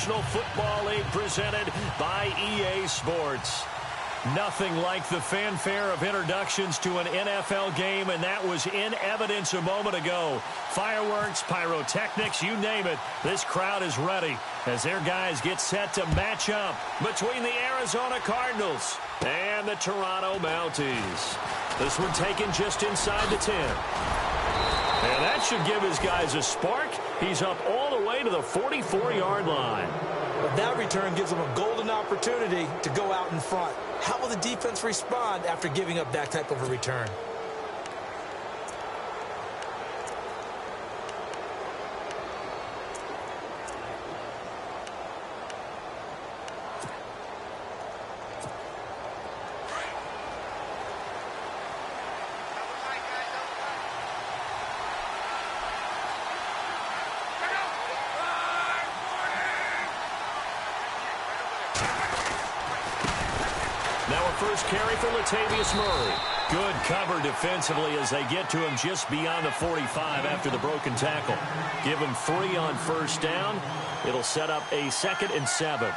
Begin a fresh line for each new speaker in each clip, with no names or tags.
National Football League presented by EA Sports. Nothing like the fanfare of introductions to an NFL game, and that was in evidence a moment ago. Fireworks, pyrotechnics, you name it. This crowd is ready as their guys get set to match up between the Arizona Cardinals and the Toronto Mounties. This one taken just inside the 10. And that should give his guys a spark. He's up all the way to the 44-yard line.
But that return gives them a golden opportunity to go out in front. How will the defense respond after giving up that type of a return?
Now a first carry for Latavius Murray. Good cover defensively as they get to him just beyond the 45 after the broken tackle. Give him 3 on first down. It'll set up a 2nd and 7.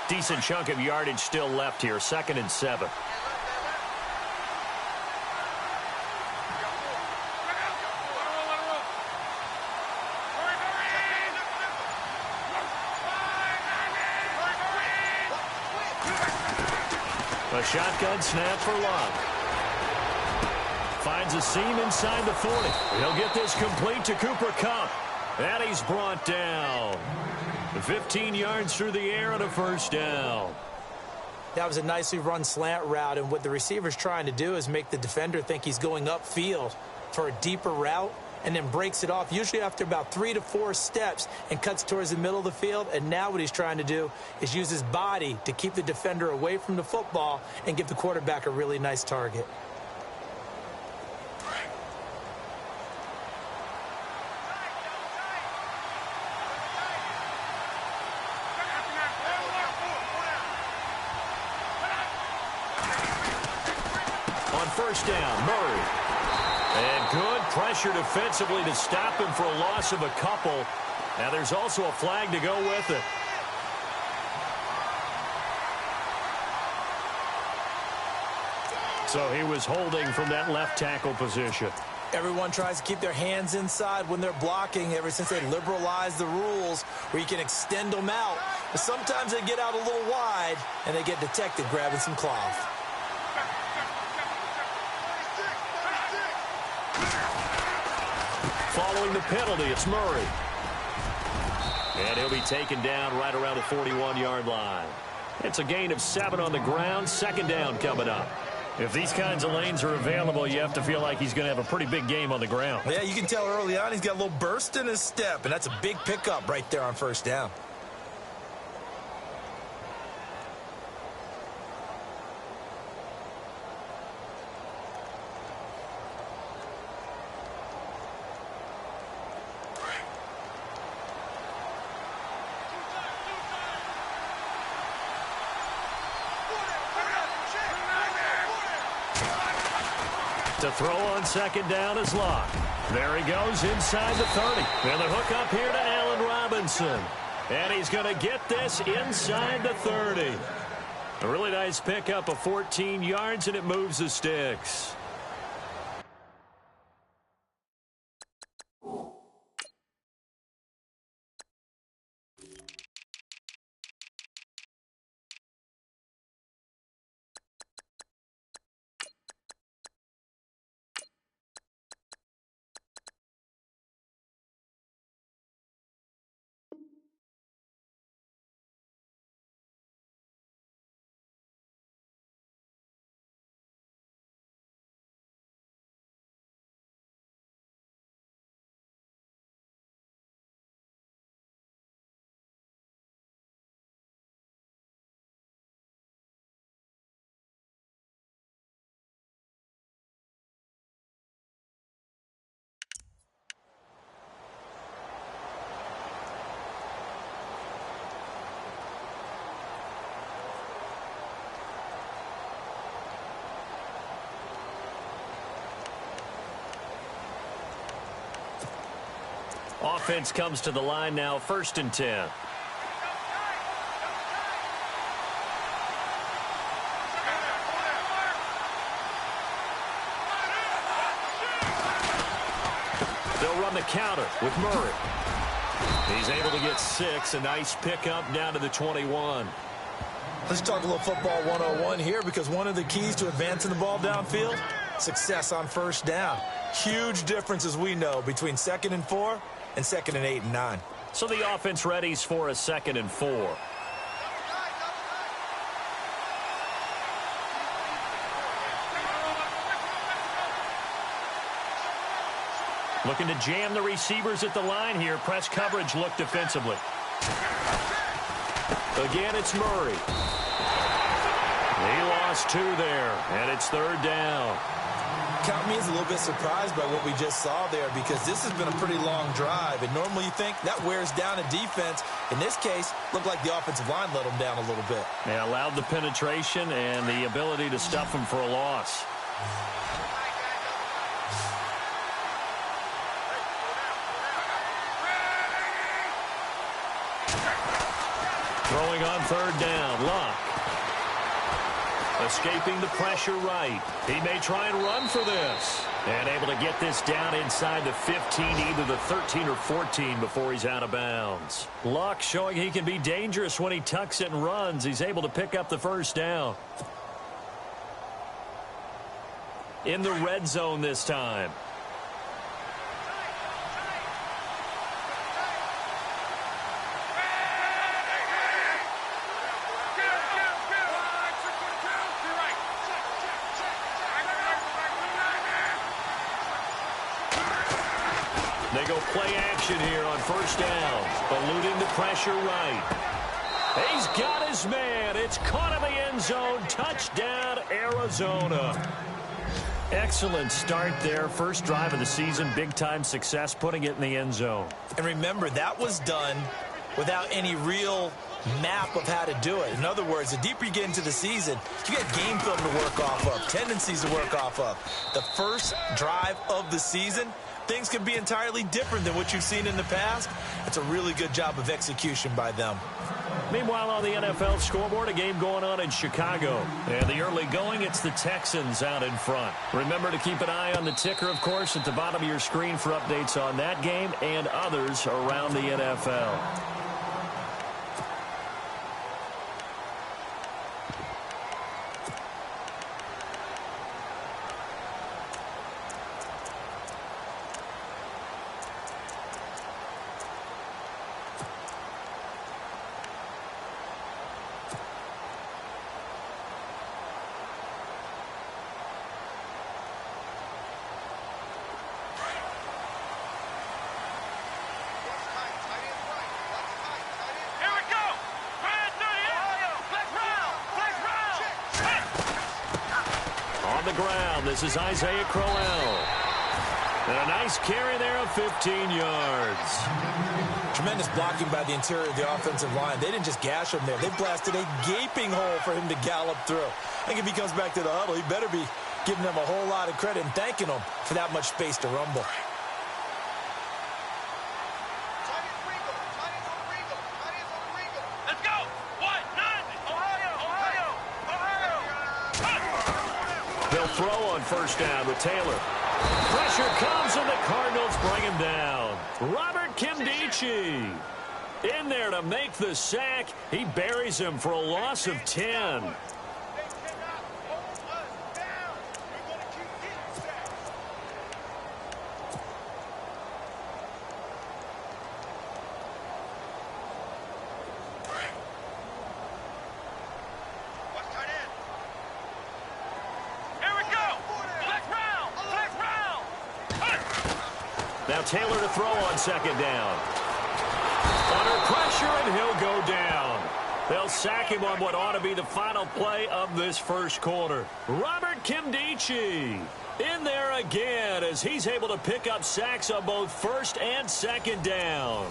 Decent chunk of yardage still left here. 2nd and 7. A shotgun snap for Love. Finds a seam inside the 40. He'll get this complete to Cooper Kupp. And he's brought down. 15 yards through the air on a first down.
That was a nicely run slant route, and what the receiver's trying to do is make the defender think he's going upfield for a deeper route and then breaks it off, usually after about 3 to 4 steps, and cuts towards the middle of the field. And now what he's trying to do is use his body to keep the defender away from the football and give the quarterback a really nice target.
First down, Murray. And good pressure defensively to stop him for a loss of a couple. Now there's also a flag to go with it. So he was holding from that left tackle position.
Everyone tries to keep their hands inside when they're blocking ever since they liberalized the rules where you can extend them out. But sometimes they get out a little wide and they get detected grabbing some cloth.
Following the penalty, it's Murray. And he'll be taken down right around the 41-yard line. It's a gain of 7 on the ground. 2nd down coming up. If these kinds of lanes are available, you have to feel like he's going to have a pretty big game on the ground.
Yeah, you can tell early on he's got a little burst in his step, and that's a big pickup right there on first down.
To throw on 2nd down is Locke. There he goes inside the 30. And the hook up here to Allen Robinson. And he's going to get this inside the 30. A really nice pickup of 14 yards, and it moves the sticks. Offense comes to the line now, 1st and 10. They'll run the counter with Murray. He's able to get 6. A nice pickup down to the 21.
Let's talk a little football 101 here, because one of the keys to advancing the ball downfield, success on 1st down. Huge difference, as we know, between 2nd and 4 and 2nd and 8 and 9.
So the offense readies for a 2nd and 4. Looking to jam the receivers at the line here. Press coverage look defensively. Again, it's Murray. He lost 2 there, and it's 3rd down.
Count me as a little bit surprised by what we just saw there, because this has been a pretty long drive, and normally you think that wears down a defense. In this case, looked like the offensive line let them down a little bit.
They allowed the penetration and the ability to stuff them for a loss. Throwing on 3rd down, Luck. Escaping the pressure right. He may try and run for this. And able to get this down inside the 15, either the 13 or 14 before he's out of bounds. Luck showing he can be dangerous when he tucks it and runs. He's able to pick up the 1st down. In the red zone this time. They go play action here on 1st down. Eluding the pressure right. He's got his man. It's caught in the end zone. Touchdown, Arizona. Excellent start there. First drive of the season. Big-time success putting it in the end zone.
And remember, that was done without any real map of how to do it. In other words, the deeper you get into the season, you get game film to work off of, tendencies to work off of. The first drive of the season, things can be entirely different than what you've seen in the past. It's a really good job of execution by them.
Meanwhile, on the NFL scoreboard, a game going on in Chicago. And the early going, it's the Texans out in front. Remember to keep an eye on the ticker, of course, at the bottom of your screen for updates on that game and others around the NFL. Ground. This is Isaiah Crowell. And a nice carry there of 15 yards.
Tremendous blocking by the interior of the offensive line. They didn't just gash him there. They blasted a gaping hole for him to gallop through. I think if he comes back to the huddle, he better be giving them a whole lot of credit and thanking them for that much space to rumble.
Throw on 1st down with Taylor. Pressure comes and the Cardinals bring him down. Robert Kimdichie in there to make the sack. He buries him for a loss of 10. Now Taylor to throw on 2nd down. Under pressure, and he'll go down. They'll sack him on what ought to be the final play of this first quarter. Robert Kimdichie in there again as he's able to pick up sacks on both 1st and 2nd down.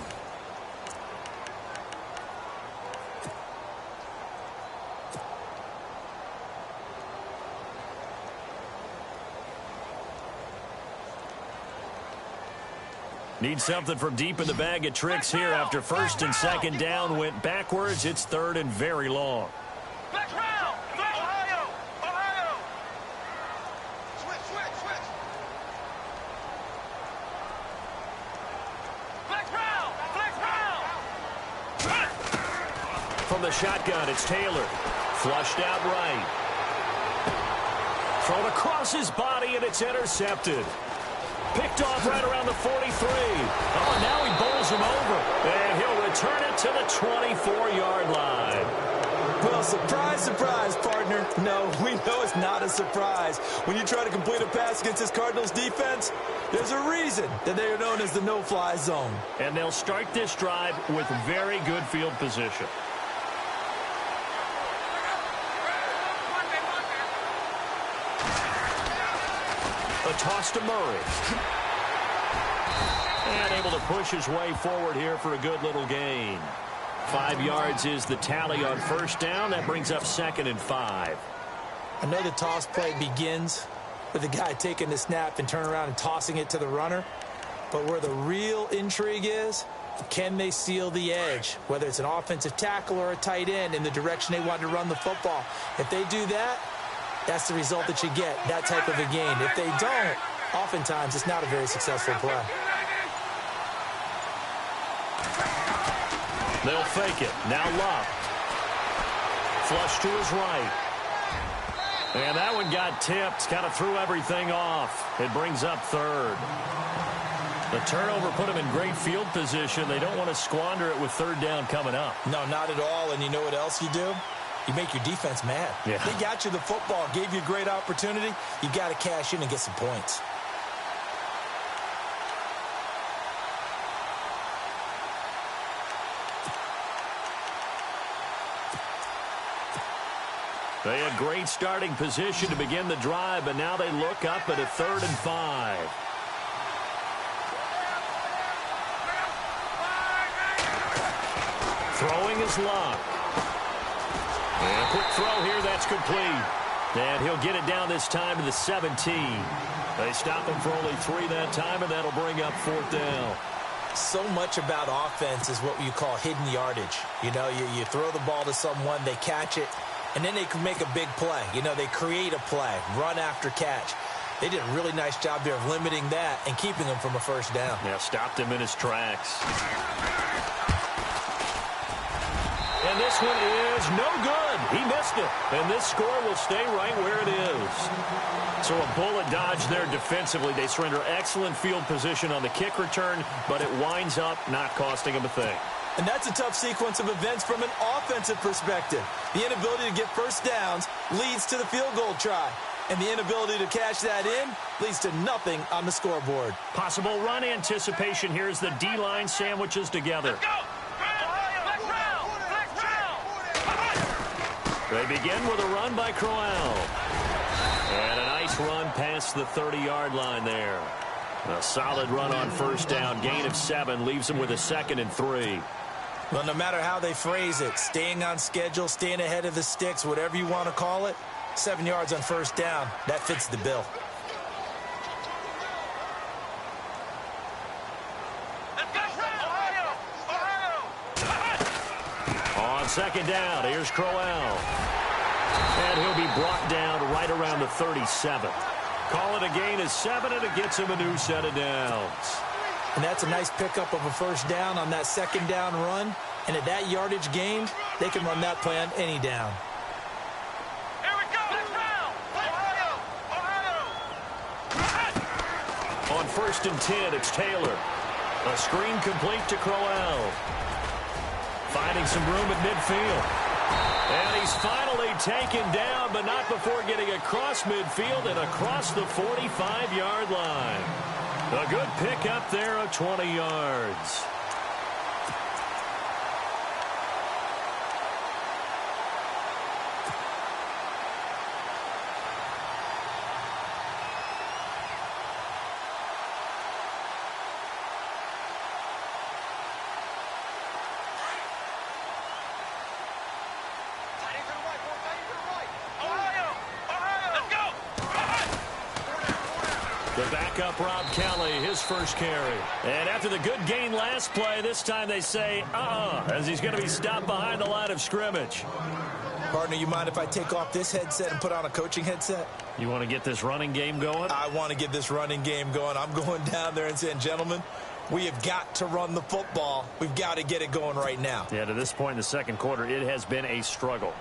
Need something from deep in the bag of tricks here after first and second down went backwards. It's third and very long. From the shotgun, it's Taylor. Flushed out right. Thrown across his body, and it's intercepted. Picked off right around the 43. Oh, and now he bowls him over. And he'll return it to the 24-yard line.
Well, surprise, surprise, partner. No, we know it's not a surprise. When you try to complete a pass against this Cardinals defense, there's a reason that they are known as the no-fly zone.
And they'll start this drive with very good field position. A toss to Murray. And able to push his way forward here for a good little gain. 5 yards is the tally on first down. That brings up 2nd and 5.
I know the toss play begins with the guy taking the snap and turning around and tossing it to the runner. But where the real intrigue is, can they seal the edge? Whether it's an offensive tackle or a tight end in the direction they want to run the football. If they do that, that's the result that you get, that type of a gain. If they don't, oftentimes it's not a very successful play.
They'll fake it. Now Love. Flush to his right. And that one got tipped. Kind of threw everything off. It brings up third. The turnover put them in great field position. They don't want to squander it with third down coming up.
No, not at all. And you know what else you do? You make your defense mad.
Yeah.
They got you the football, gave you a great opportunity. You got to cash in and get some points.
They had great starting position to begin the drive, but now they look up at a 3rd and 5. Throwing is Luck. And a quick throw here, that's complete. And he'll get it down this time to the 17. They stop him for only 3 that time, and that'll bring up 4th down.
So much about offense is what you call hidden yardage. You know, you throw the ball to someone, they catch it, and then they can make a big play. You know, they create a play, run after catch. They did a really nice job there of limiting that and keeping him from a first down.
Yeah, stopped him in his tracks. And this one is no good. He missed it. And this score will stay right where it is. So a bullet dodge there defensively. They surrender excellent field position on the kick return, but it winds up not costing them a thing.
And that's a tough sequence of events from an offensive perspective. The inability to get first downs leads to the field goal try. And the inability to cash that in leads to nothing on the scoreboard.
Possible run anticipation here as the D-line sandwiches together. They begin with a run by Crowell. And a nice run past the 30-yard line there. A solid run on first down. Gain of 7 leaves them with a 2nd and 3.
Well, no matter how they phrase it, staying on schedule, staying ahead of the sticks, whatever you want to call it, 7 yards on first down, that fits the bill.
On second down, here's Crowell. And he'll be brought down right around the 37. Call it a gain of 7, and it gets him a new set of downs.
And that's a nice pickup of a first down on that second down run. And at that yardage gained, they can run that play on any down.
Here we go.
On 1st and 10, it's Taylor. A screen complete to Crowell. Finding some room at midfield. And he's finally taken down, but not before getting across midfield and across the 45-yard line. A good pickup there of 20 yards. The backup Rob Kelly, his first carry. And after the good gain last play, this time they say, as he's going to be stopped behind the line of scrimmage.
Partner, you mind if I take off this headset and put on a coaching headset?
You want to get this running game going?
I want to get this running game going. I'm going down there and saying, gentlemen, we have got to run the football. We've got to get it going right now.
Yeah, to this point in the second quarter, it has been a struggle.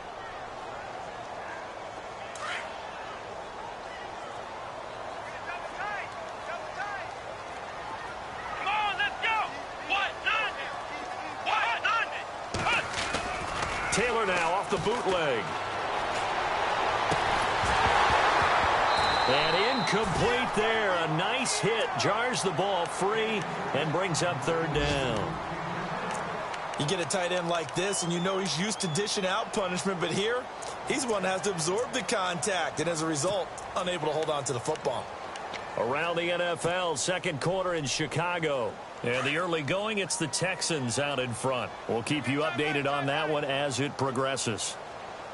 Taylor now off the bootleg. And incomplete there. A nice hit. Jars the ball free and brings up third down.
You get a tight end like this, and you know he's used to dishing out punishment, but here, he's one that has to absorb the contact, and as a result, unable to hold on to the football.
Around the NFL, second quarter in Chicago. And the early going, it's the Texans out in front. We'll keep you updated on that one as it progresses.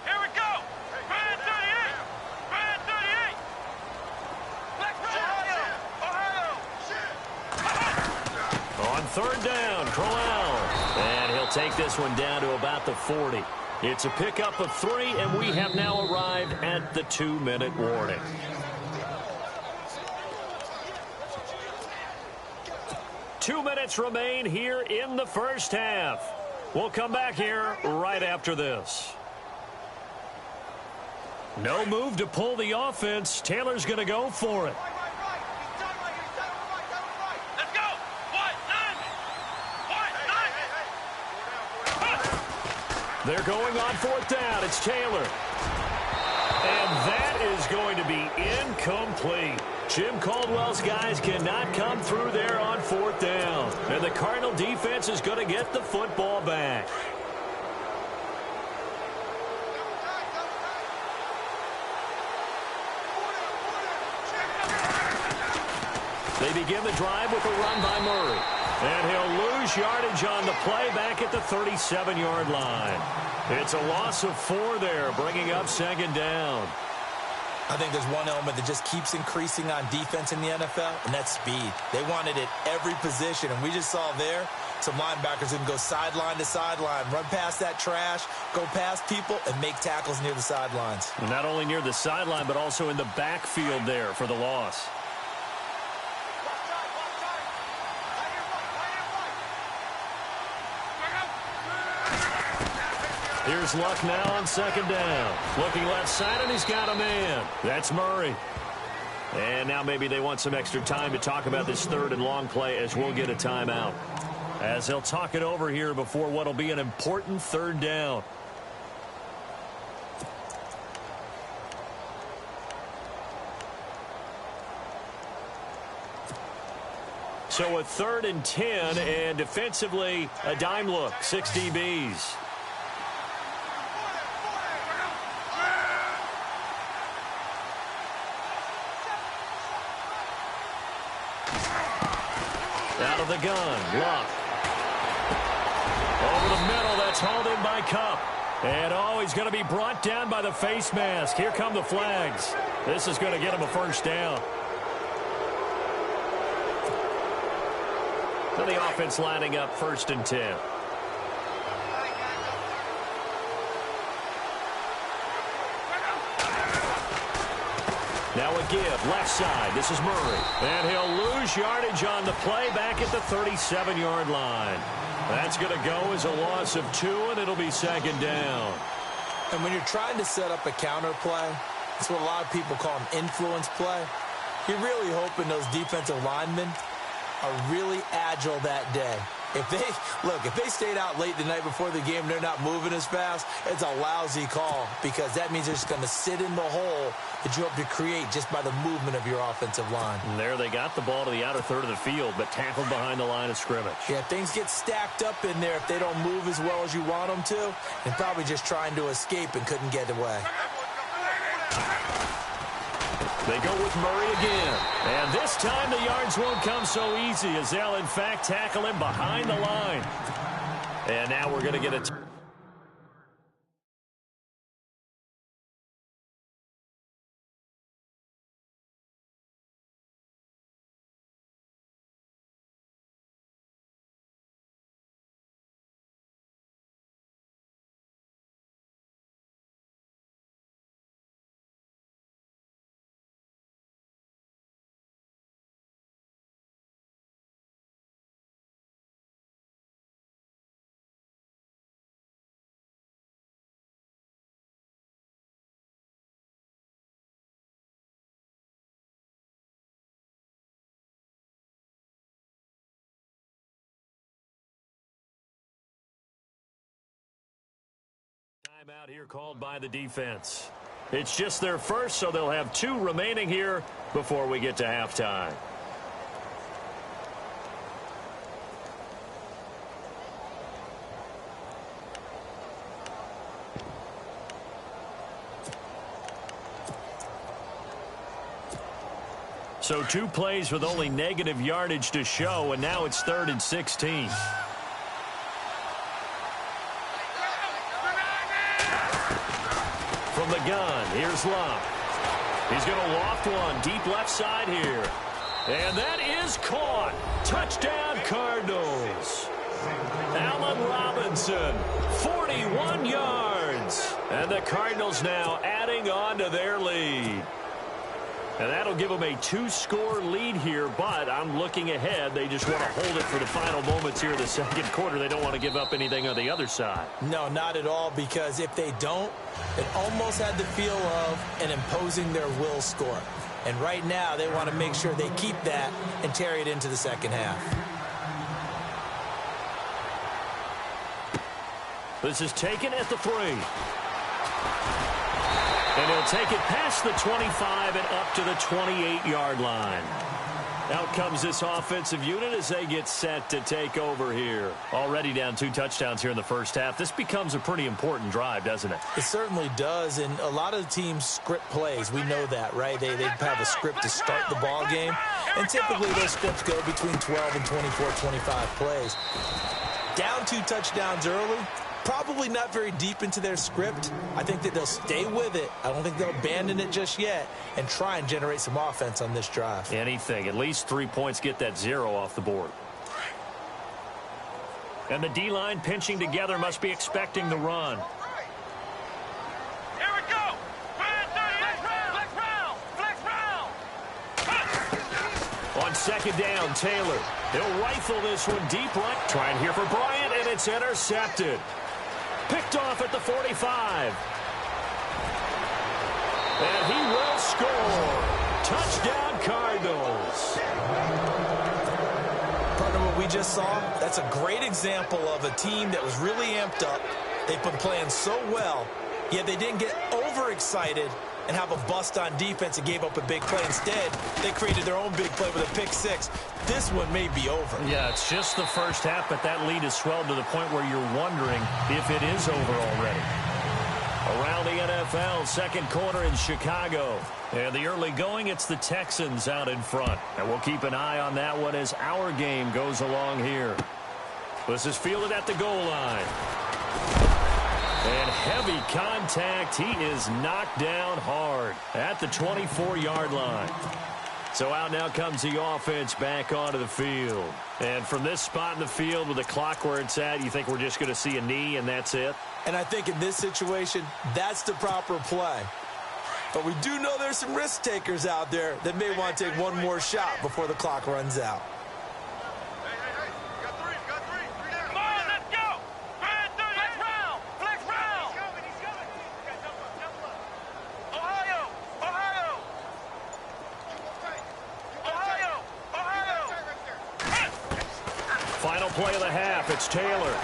Here we go. Brand 38. Brand 38. Black Ohio.
On third down, Crowell. And he'll take this one down to about the 40. It's a pickup of 3, and we have now arrived at the 2-minute warning. 2 minutes remain here in the first half. We'll come back here right after this. No move to pull the offense. Taylor's going to go for it.
Let's go.
They're going on fourth down. It's Taylor. And that is going to be incomplete. Jim Caldwell's guys cannot come through there on fourth down. And the Cardinal defense is going to get the football back. They begin the drive with a run by Murray. And he'll lose yardage on the play back at the 37-yard line. It's a loss of 4 there, bringing up second down.
I think there's one element that just keeps increasing on defense in the NFL, and that's speed. They want it at every position, and we just saw there some linebackers who can go sideline to sideline, run past that trash, go past people, and make tackles near the sidelines.
Not only near the sideline, but also in the backfield there for the loss. Here's Luck now on second down. Looking left side, and he's got a man. That's Murray. And now maybe they want some extra time to talk about this third and long play as we'll get a timeout. As they'll talk it over here before what will be an important third down. So a 3rd and 10, and defensively a dime look, 6 DBs. Out of the gun, Luck. Over the middle, that's hauled in by Cup. And, he's going to be brought down by the face mask. Here come the flags. This is going to get him a first down. So the offense lining up 1st and 10. Now a give, left side. This is Murray. And he'll lose yardage on the play back at the 37-yard line. That's going to go as a loss of 2, and it'll be second down.
And when you're trying to set up a counter play, that's what a lot of people call an influence play. You're really hoping those defensive linemen are really agile that day. If they stayed out late the night before the game and they're not moving as fast, it's a lousy call because that means they're just going to sit in the hole that you hope to create just by the movement of your offensive line.
And there they got the ball to the outer third of the field, but tackled behind the line of scrimmage.
Yeah, things get stacked up in there if they don't move as well as you want them to, and probably just trying to escape and couldn't get away.
They go with Murray again. And this time the yards won't come so easy as they'll, in fact, tackle him behind the line. And now we're going to get a Timeout here called by the defense. It's just their first, so they'll have 2 remaining here before we get to halftime. So 2 plays with only negative yardage to show, and now it's 3rd and 16. From the gun, here's Love. He's going to loft one deep left side here. And that is caught. Touchdown, Cardinals. Allen Robinson, 41 yards. And the Cardinals now adding on to their lead. And that'll give them a 2-score lead here, but I'm looking ahead. They just want to hold it for the final moments here in the second quarter. They don't want to give up anything on the other side.
No, not at all, because if they don't, it almost had the feel of an imposing their will score. And right now, they want to make sure they keep that and carry it into the second half.
This is taken at the 3. And he'll take it past the 25 and up to the 28-yard line. Out comes this offensive unit as they get set to take over here. Already down 2 touchdowns here in the first half. This becomes a pretty important drive, doesn't it?
It certainly does, and a lot of the teams script plays. We know that, right? They have a script to start the ball game, and typically those scripts go between 12 and 24, 25 plays. Down 2 touchdowns early. Probably not very deep into their script. I think that they'll stay with it. I don't think they'll abandon it just yet and try and generate some offense on this drive.
Anything. At least 3 points, get that 0 off the board. And the D-line pinching together must be expecting the run.
Here we go. Flex round.
On second down, Taylor. He'll rifle this one deep right. Trying here for Bryant, and it's intercepted. Picked off at the 45. And he will score. Touchdown, Cardinals.
Partner, what we just saw, that's a great example of a team that was really amped up. They've been playing so well, yet they didn't get overexcited and have a bust on defense and gave up a big play. Instead, they created their own big play with a pick 6. This one may be over.
Yeah, it's just the first half, but that lead has swelled to the point where you're wondering if it is over already. Around the NFL, second quarter in Chicago. And the early going, it's the Texans out in front. And we'll keep an eye on that one as our game goes along here. This is fielded at the goal line. And heavy contact. He is knocked down hard at the 24-yard line. So out now comes the offense back onto the field. And from this spot in the field with the clock where it's at, you think we're just going to see a knee and that's it?
And I think in this situation, that's the proper play. But we do know there's some risk takers out there that may want to take one more shot before the clock runs out.
Final play of the half, it's Taylor.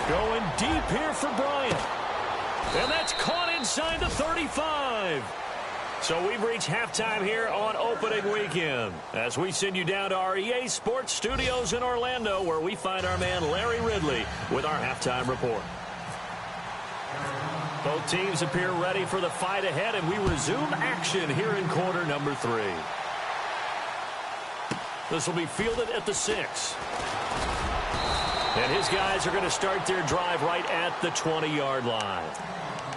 Going deep here for Bryant. And that's caught inside the 35. So we've reached halftime here on opening weekend as we send you down to our EA Sports Studios in Orlando where we find our man Larry Ridley with our halftime report. Both teams appear ready for the fight ahead, and we resume action here in quarter number 3. This will be fielded at the 6. And his guys are going to start their drive right at the 20-yard line.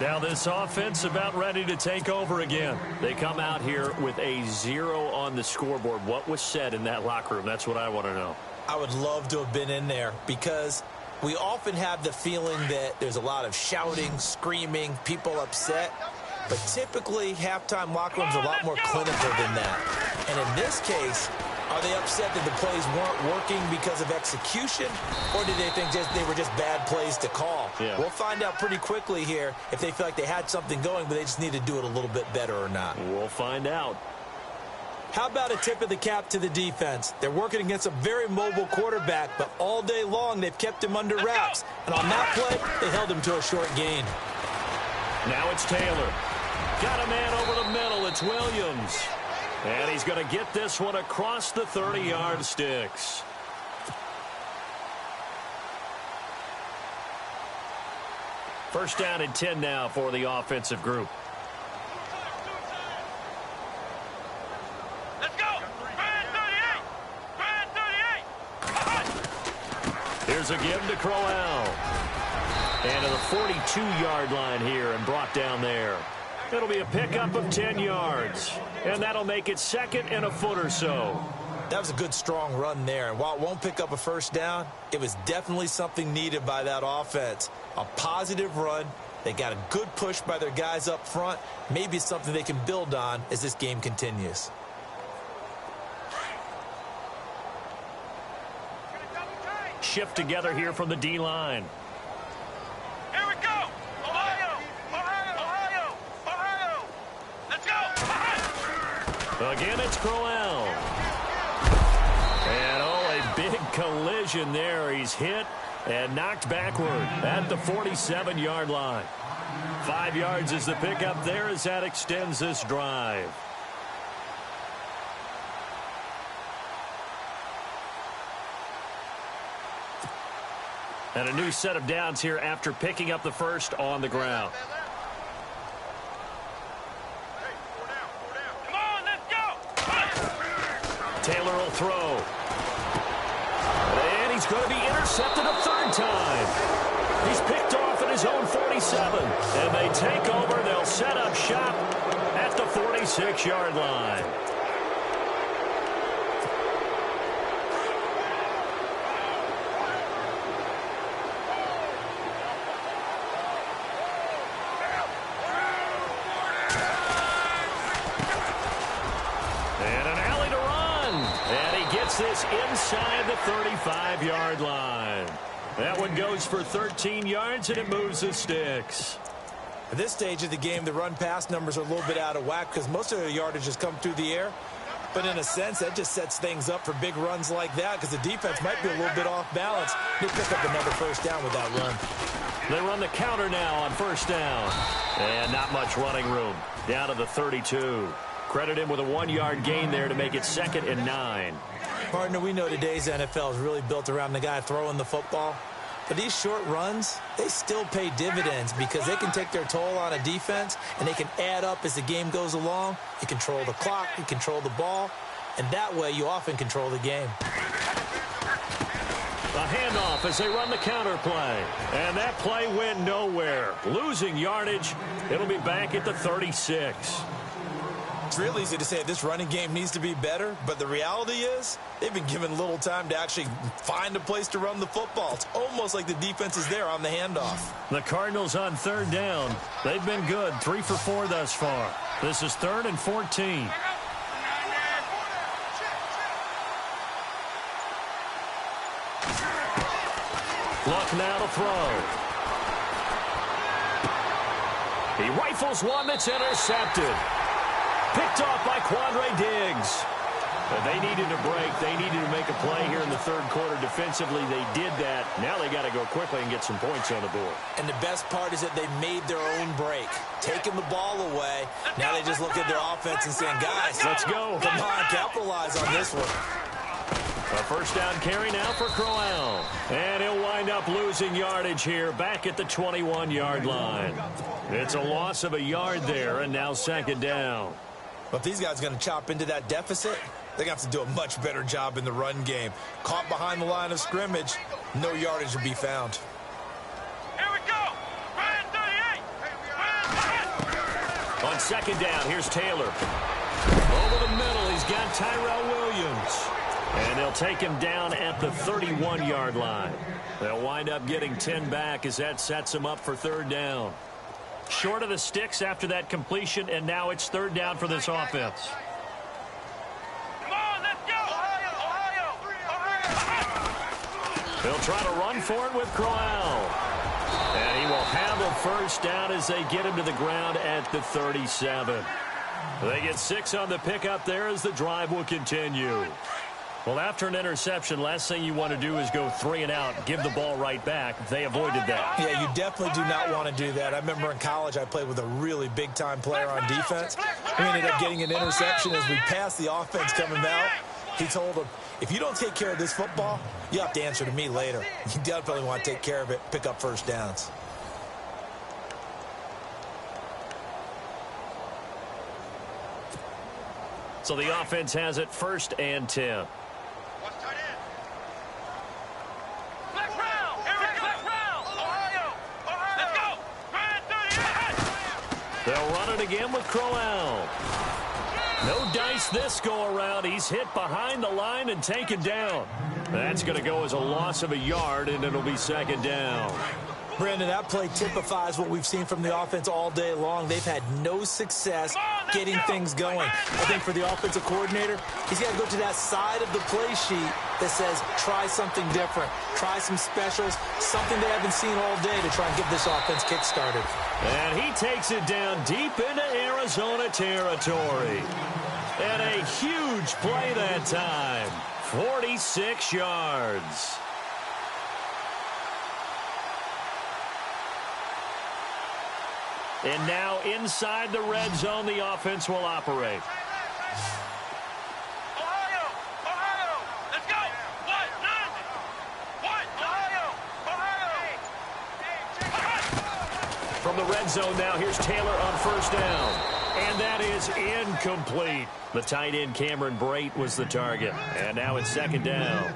Now this offense about ready to take over again. They come out here with a 0 on the scoreboard. What was said in that locker room? That's what I want to know.
I would love to have been in there because we often have the feeling that there's a lot of shouting, screaming, people upset. But typically, halftime locker rooms are a lot more clinical than that. And in this case, are they upset that the plays weren't working because of execution, or did they think they were just bad plays to call?
Yeah.
We'll find out pretty quickly here if they feel like they had something going, but they just need to do it a little bit better or not.
We'll find out.
How about a tip of the cap to the defense? They're working against a very mobile quarterback, but all day long they've kept him under wraps. And on that play, they held him to a short gain.
Now it's Taylor. Got a man over the middle. It's Williams. And he's going to get this one across the 30-yard sticks. First down and 10 now for the offensive group.
Let's go. Brand 38.
Here's a give to Crowell. And to the 42-yard line here and brought down there. It'll be a pickup of 10 yards. And that'll make it second and a foot or so.
That was a good, strong run there. And while it won't pick up a first down, it was definitely something needed by that offense. A positive run. They got a good push by their guys up front. Maybe something they can build on as this game continues.
Shift together here from the D-line.
Here we go. Ohio. Ohio. Ohio. Ohio. Let's go.
Again, it's Crowell. And, a big collision there. He's hit and knocked backward at the 47-yard line. 5 yards is the pickup there as that extends this drive. And a new set of downs here after picking up the first on the ground.
Come on, let's go.
Taylor will throw. And he's going to be intercepted a third time. He's picked off at his own 47. And they take over. They'll set up shop at the 46-yard line. This inside the 35-yard line. That one goes for 13 yards, and it moves the sticks.
At this stage of the game, the run-pass numbers are a little bit out of whack because most of their yardage has come through the air. But in a sense, that just sets things up for big runs like that because the defense might be a little bit off balance. They pick up another first down with that run.
They run the counter now on first down. And not much running room. Down to the 32. Credit him with a 1-yard gain there to make it 2nd and 9.
Partner, we know today's NFL is really built around the guy throwing the football. But these short runs, they still pay dividends because they can take their toll on a defense and they can add up as the game goes along. You control the clock, you control the ball, and that way you often control the game.
A handoff as they run the counter play. And that play went nowhere. Losing yardage. It'll be back at the 36.
It's real easy to say this running game needs to be better, but the reality is they've been given little time to actually find a place to run the football. It's almost like the defense is there on the handoff.
The Cardinals on third down. They've been good, 3 for 4 thus far. This is 3rd and 14. Luck now to throw. He rifles one that's intercepted. Picked off by Quandre Diggs. But they needed a break. They needed to make a play here in the third quarter defensively. They did that. Now they got to go quickly and get some points on the board.
And the best part is that they made their own break. Taking the ball away. Now they just look at their offense and saying, guys,
let's go.
Come on, capitalize on this one.
A first down carry now for Crowell. And he'll wind up losing yardage here back at the 21-yard line. It's a loss of a yard there, and now 2nd down.
But if these guys are going to chop into that deficit, they're going to have to do a much better job in the run game. Caught behind the line of scrimmage, no yardage will be found.
Here we go. Brand 38.
On 2nd down, here's Taylor. Over the middle, he's got Tyrell Williams. And they'll take him down at the 31-yard line. They'll wind up getting 10 back as that sets him up for 3rd down. Short of the sticks after that completion, and now it's 3rd down for this offense.
Come on, let's go. Ohio.
They'll try to run for it with Crowell. And he will have a first down as they get him to the ground at the 37. They get 6 on the pickup there as the drive will continue. Well, after an interception, last thing you want to do is go 3 and out, give the ball right back. They avoided that.
Yeah, you definitely do not want to do that. I remember in college I played with a really big-time player on defense. We ended up getting an interception as we passed the offense coming out. He told him, if you don't take care of this football, you have to answer to me later. You definitely want to take care of it, pick up first downs.
So the offense has it 1st and 10. They'll run it again with Crowell. No dice this go around. He's hit behind the line and taken down. That's going to go as a loss of a yard, and it'll be 2nd down.
Brandon, that play typifies what we've seen from the offense all day long. They've had no success getting things going. I think for the offensive coordinator, he's got to go to that side of the play sheet that says try something different, try some specials, something they haven't seen all day to try and get this offense kick-started.
And he takes it down deep into Arizona territory. And a huge play that time, 46 yards. And now inside the red zone, the offense will operate.
Ohio! Let's go! Ohio!
From the red zone now, here's Taylor on 1st down. And that is incomplete. The tight end, Cameron Brate, was the target. And now it's 2nd down.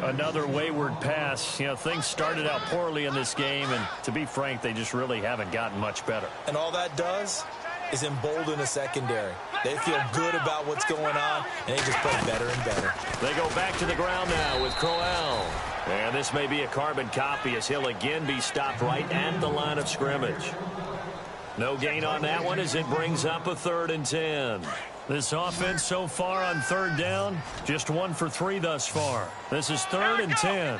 Another wayward pass. You know, things started out poorly in this game, and to be frank, they just really haven't gotten much better.
And all that does is embolden a secondary. They feel good about what's going on, and they just play better and better.
They go back to the ground now with Crowell. And this may be a carbon copy as he'll again be stopped right at the line of scrimmage. No gain on that one as it brings up a 3rd and 10. This offense so far on 3rd down, just 1 for 3 thus far. This is 3rd and 10.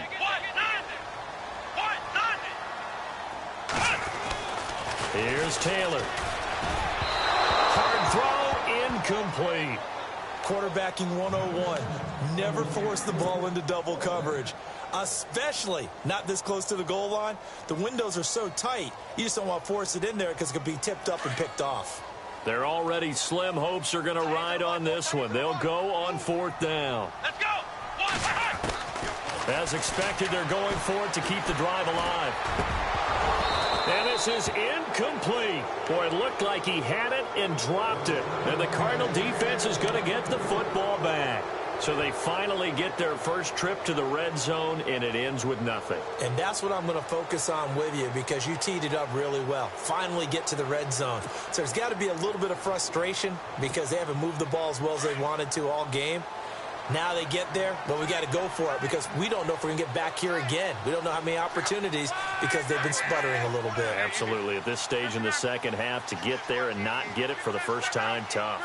Here's Taylor. Hard throw, incomplete.
Quarterbacking 101. Never force the ball into double coverage, especially not this close to the goal line. The windows are so tight, you just don't want to force it in there because it could be tipped up and picked off.
Their already slim hopes are going to ride on this one. They'll go on 4th down.
Let's go!
As expected, they're going for it to keep the drive alive. And this is incomplete. Boy, it looked like he had it and dropped it. And the Cardinal defense is going to get the football back. So they finally get their first trip to the red zone, and it ends with nothing.
And that's what I'm going to focus on with you because you teed it up really well. Finally get to the red zone. So there's got to be a little bit of frustration because they haven't moved the ball as well as they wanted to all game. Now they get there, but we got to go for it because we don't know if we're going to get back here again. We don't know how many opportunities because they've been sputtering a little bit.
Absolutely. At this stage in the second half, to get there and not get it for the first time, tough.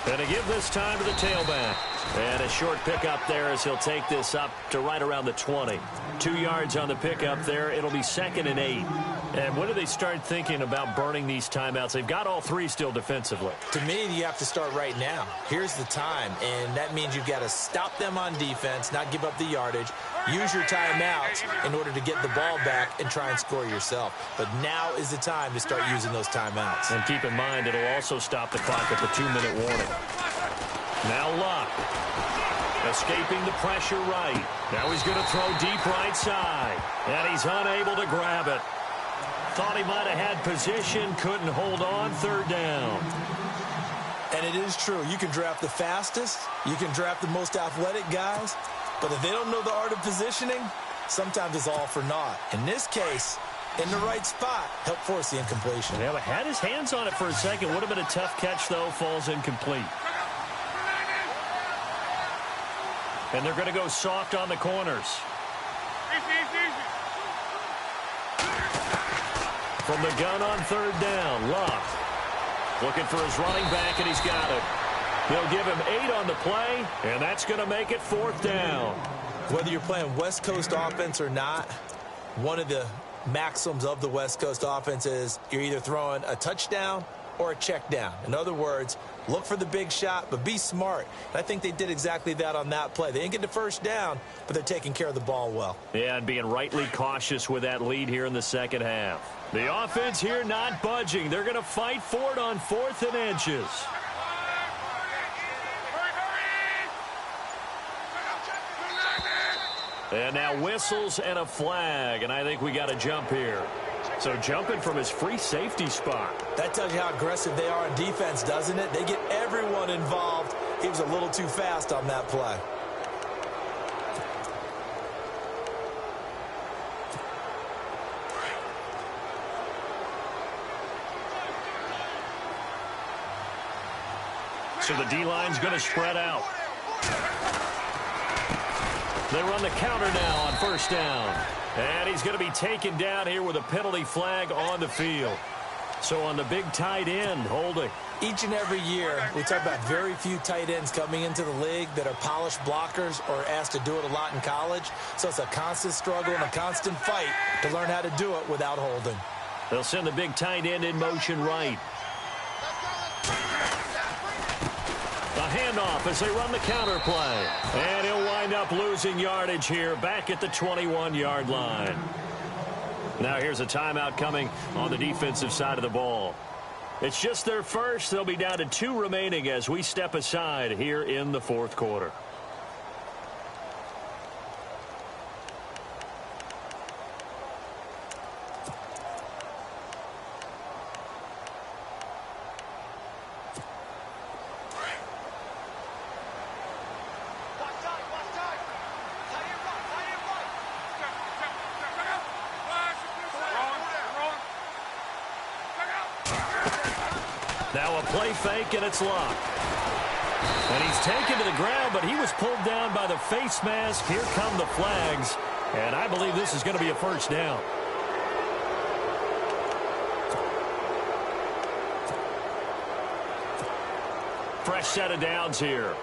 And to give this time to the tailback. And a short pickup there as he'll take this up to right around the 20. 2 yards on the pickup there. It'll be 2nd and 8. And when do they start thinking about burning these timeouts? They've got all 3 still defensively.
To me, you have to start right now. Here's the time, and that means you've got to stop them on defense, not give up the yardage, use your timeouts in order to get the ball back and try and score yourself. But now is the time to start using those timeouts.
And keep in mind, it'll also stop the clock at the 2-minute warning. Now Luck. Escaping the pressure right. Now he's going to throw deep right side. And he's unable to grab it. Thought he might have had position, couldn't hold on, 3rd down.
And it is true. You can draft the fastest. You can draft the most athletic guys. But if they don't know the art of positioning, sometimes it's all for naught. In this case, in the right spot, help force the incompletion.
Yeah, but had his hands on it for a second. Would have been a tough catch, though. Falls incomplete. And they're going to go soft on the corners. From the gun on 3rd down, Luck looking for his running back, and he's got it. They'll give him 8 on the play, and that's going to make it 4th down.
Whether you're playing West Coast offense or not, one of the maxims of the West Coast offense is you're either throwing a touchdown or a check down. In other words, look for the big shot, but be smart. And I think they did exactly that on that play. They didn't get the first down, but they're taking care of the ball well.
Yeah, and being rightly cautious with that lead here in the second half. The offense here not budging. They're going to fight for it on 4th and inches. And now whistles and a flag, and I think we got a jump here. So jumping from his free safety spot.
That tells you how aggressive they are on defense, doesn't it? They get everyone involved. He was a little too fast on that play.
So the D-line's going to spread out. They run the counter now on 1st down. And he's going to be taken down here with a penalty flag on the field. So on the big tight end, holding.
Each and every year, we talk about very few tight ends coming into the league that are polished blockers or asked to do it a lot in college. So it's a constant struggle and a constant fight to learn how to do it without holding.
They'll send the big tight end in motion right. A handoff as they run the counter play. And he'll wind up losing yardage here back at the 21-yard line. Now here's a timeout coming on the defensive side of the ball. It's just their first. They'll be down to 2 remaining as we step aside here in the 4th quarter. Now a play fake, and it's locked. And he's taken to the ground, but he was pulled down by the face mask. Here come the flags, and I believe this is going to be a 1st down. Fresh set of downs here.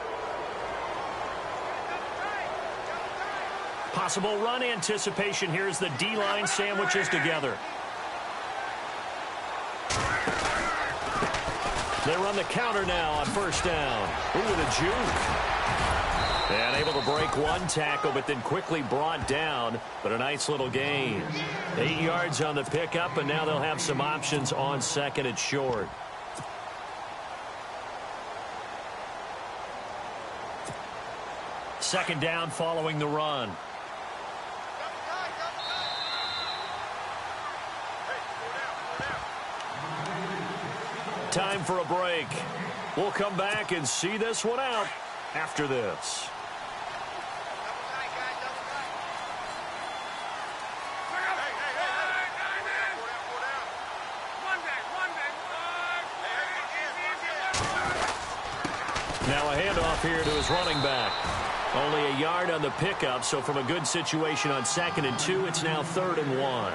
Possible run anticipation here as the D-line sandwiches together. They run the counter now on 1st down. Ooh, with a juke. And able to break one tackle, but then quickly brought down. But a nice little gain. 8 yards on the pickup, and now they'll have some options on 2nd and short. Second down following the run. Time for a break. We'll come back and see this one out after this. Now a handoff here to his running back. Only a yard on the pickup, so from a good situation on 2nd and 2, it's now 3rd and 1.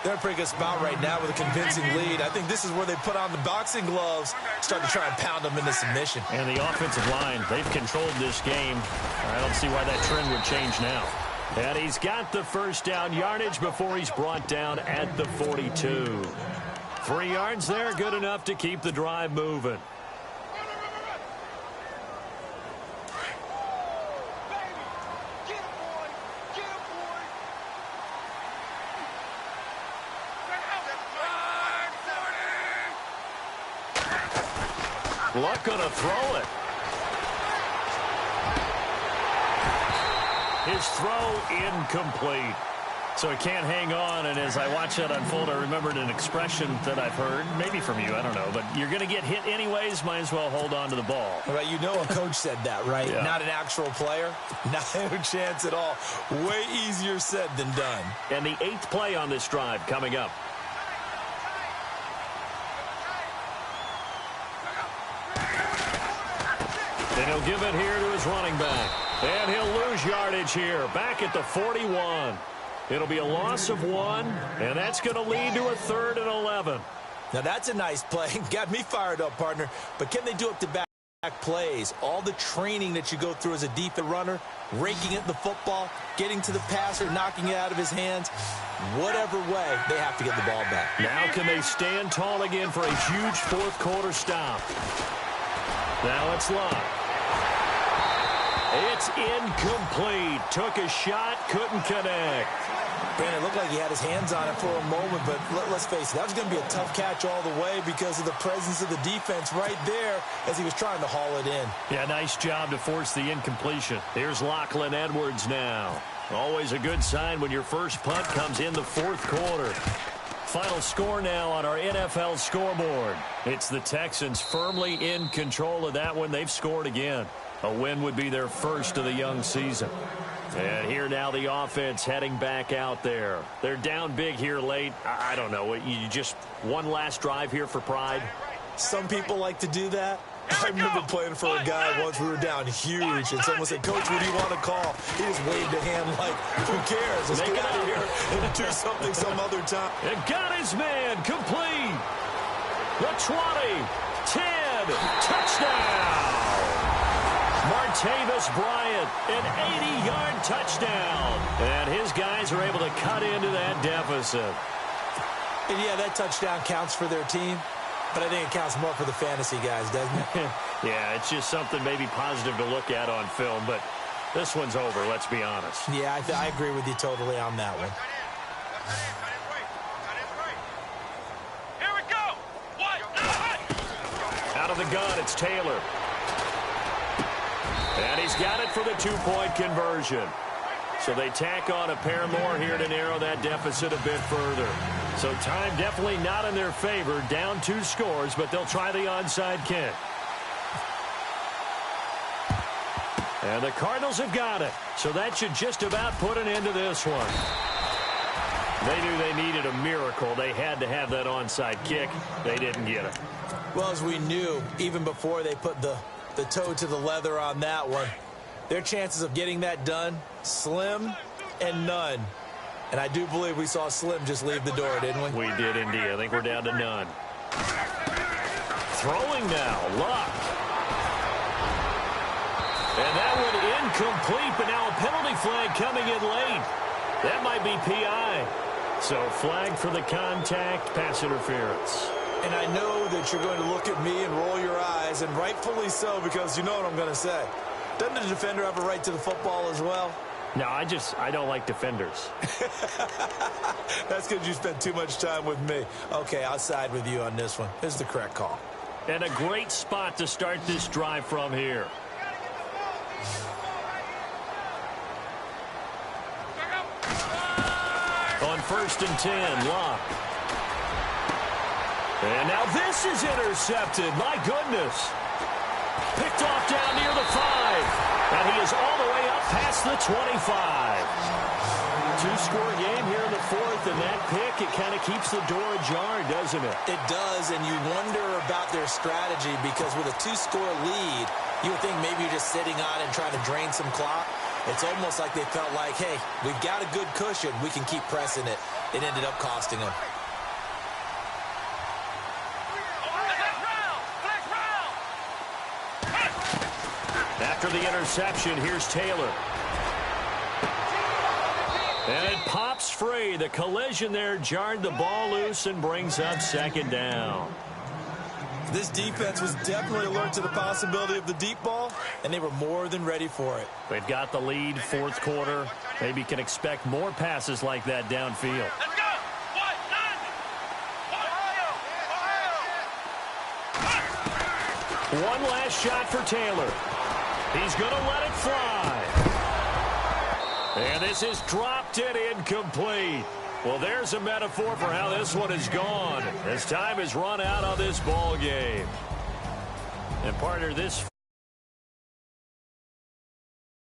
They're in a pretty good spot right now with a convincing lead. I think this is where they put on the boxing gloves, start to try and pound them into submission.
And the offensive line, they've controlled this game. I don't see why that trend would change now. And he's got the 1st down yardage before he's brought down at the 42. 3 yards there, good enough to keep the drive moving. Luck gonna throw it. His throw incomplete. So he can't hang on, and as I watch that unfold, I remembered an expression that I've heard, maybe from you, I don't know, but you're going to get hit anyways, might as well hold on to the ball.
Right, you know a coach said that, right?
Yeah. Not
an actual player. No chance at all. Way easier said than done.
And the 8th play on this drive coming up. And he'll give it here to his running back. And he'll lose yardage here, back at the 41. It'll be a loss of 1, and that's going to lead to a 3rd and 11.
Now, that's a nice play. Got me fired up, partner. But can they do it to back? plays, all the training that you go through as a defensive runner, raking at the football, getting to the passer, knocking it out of his hands. Whatever way, they have to get the ball back.
Now can they stand tall again for a huge fourth quarter stop? Now it's Love. It's incomplete. Took a shot, couldn't connect.
Brandon, it looked like he had his hands on it for a moment, but let's face it, that was going to be a tough catch all the way because of the presence of the defense right there as he was trying to haul it in.
Yeah, nice job to force the incompletion. Here's Lachlan Edwards now. Always a good sign when your first punt comes in the fourth quarter. Final score now on our NFL scoreboard. It's the Texans firmly in control of that one. They've scored again. A win would be their first of the young season. And here now the offense heading back out there. They're down big here late. I don't know. You just one last drive here for pride?
Some people like to do that. I remember playing for a guy once. We were down huge, and someone said, "Coach, what do you want to call?" He just waved a hand like, who cares? Let's get out of here and do something some other time.
And got his man complete. The 20, 10, touchdown. Martavis Bryant, an 80-yard touchdown. And his guys are able to cut into that deficit.
And yeah, that touchdown counts for their team, but I think it counts more for the fantasy guys, doesn't it?
Yeah, it's just something maybe positive to look at on film, but this one's over, let's be honest.
Yeah, I agree with you totally on that one.
Here we go.
Out of the gun, it's Taylor. And he's got it for the two-point conversion. So they tack on a pair more here to narrow that deficit a bit further. So time definitely not in their favor. Down 2 scores, but they'll try the onside kick. And the Cardinals have got it. So that should just about put an end to this one. They knew they needed a miracle. They had to have that onside kick. They didn't get it.
Well, as we knew, even before they put the toe to the leather on that one, their chances of getting that done, slim and none. And I do believe we saw Slim just leave the door, didn't we?
We did indeed. I think we're down to none. Throwing now, Luck. And that one incomplete, but now a penalty flag coming in late. That might be PI. So flag for the contact, pass interference.
And I know that you're going to look at me and roll your eyes, and rightfully so, because you know what I'm going to say. Doesn't the defender have a right to the football as well?
No, I don't like defenders.
That's because you spent too much time with me. Okay, I'll side with you on this one. This is the correct call.
And a great spot to start this drive from here. On 1st and 10, Locke. And now this is intercepted. My goodness. Picked off down near the 5. And he is all the way up past the 25. 2-score game here in the 4th, and that pick, it kind of keeps the door ajar, doesn't it?
It does, and you wonder about their strategy because with a 2-score lead, you would think maybe you're just sitting on and trying to drain some clock. It's almost like they felt like, hey, we've got a good cushion. We can keep pressing it. It ended up costing them.
After the interception, here's Taylor. And it pops free. The collision there jarred the ball loose and brings up 2nd down.
This defense was definitely alert to the possibility of the deep ball, and they were more than ready for it.
They've got the lead, 4th quarter. Maybe can expect more passes like that downfield.
Let's go.
One last shot for Taylor. He's going to let it fly. And this is dropped and incomplete. Well, there's a metaphor for how this one is gone as time has run out on this ball game. And partner, this